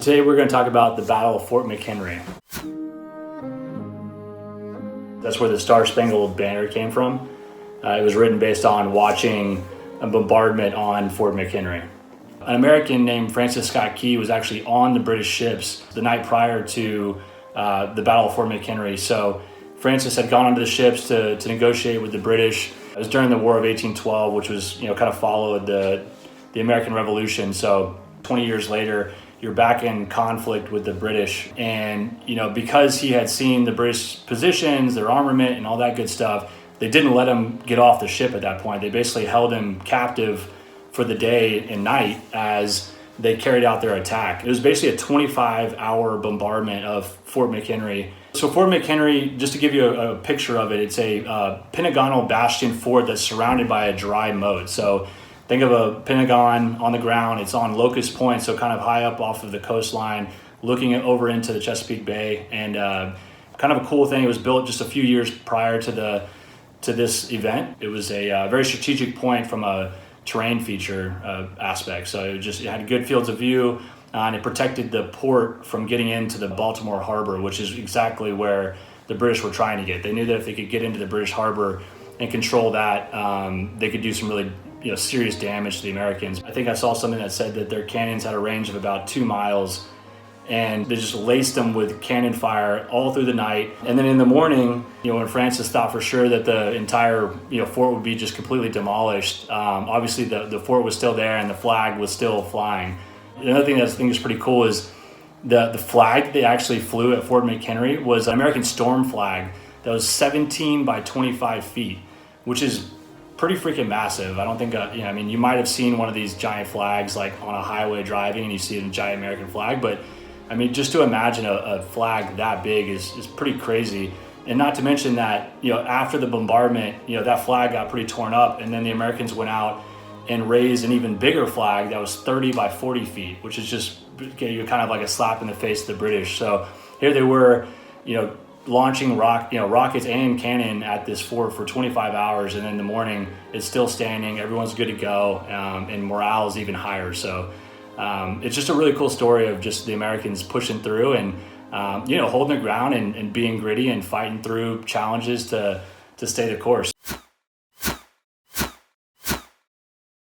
Today we're going to talk about the Battle of Fort McHenry. That's where the Star Spangled Banner came from. It was written based on watching a bombardment on Fort McHenry. An American named Francis Scott Key was actually on the British ships the night prior to the Battle of Fort McHenry. So Francis had gone onto the ships to negotiate with the British. It was during the War of 1812, which was, kind of followed the American Revolution. So 20 years later, you're back in conflict with the British. And, because he had seen the British positions, their armament and all that good stuff, they didn't let him get off the ship at that point. They basically held him captive for the day and night as they carried out their attack. It was basically a 25-hour bombardment of Fort McHenry. So Fort McHenry, just to give you a picture of it, it's a Pentagonal bastion fort that's surrounded by a dry moat. So think of a Pentagon on the ground. It's on Locust Point, so kind of high up off of the coastline, looking over into the Chesapeake Bay. And kind of a cool thing, it was built just a few years prior to this event. It was a very strategic point from a terrain feature aspect. So it had good fields of view, and it protected the port from getting into the Baltimore Harbor, which is exactly where the British were trying to get. They knew that if they could get into the British Harbor and control that, they could do some really serious damage to the Americans. I think I saw something that said that their cannons had a range of about 2 miles, and they just laced them with cannon fire all through the night. And then in the morning, when Francis thought for sure that the entire fort would be just completely demolished, obviously the fort was still there and the flag was still flying. Another thing that I think is pretty cool is the flag they actually flew at Fort McHenry was an American storm flag that was 17 by 25 feet, which is pretty freaking massive. I don't think, you might have seen one of these giant flags like on a highway driving and you see a giant American flag, but just to imagine a flag that big is pretty crazy. And not to mention that, after the bombardment, that flag got pretty torn up, and then the Americans went out and raised an even bigger flag that was 30 by 40 feet, which is just kind of like a slap in the face to the British. So here they were, launching rockets and cannon at this fort for 25 hours, and in the morning it's still standing, everyone's good to go, and morale is even higher. So it's just a really cool story of just the Americans pushing through and holding their ground and being gritty and fighting through challenges to stay the course.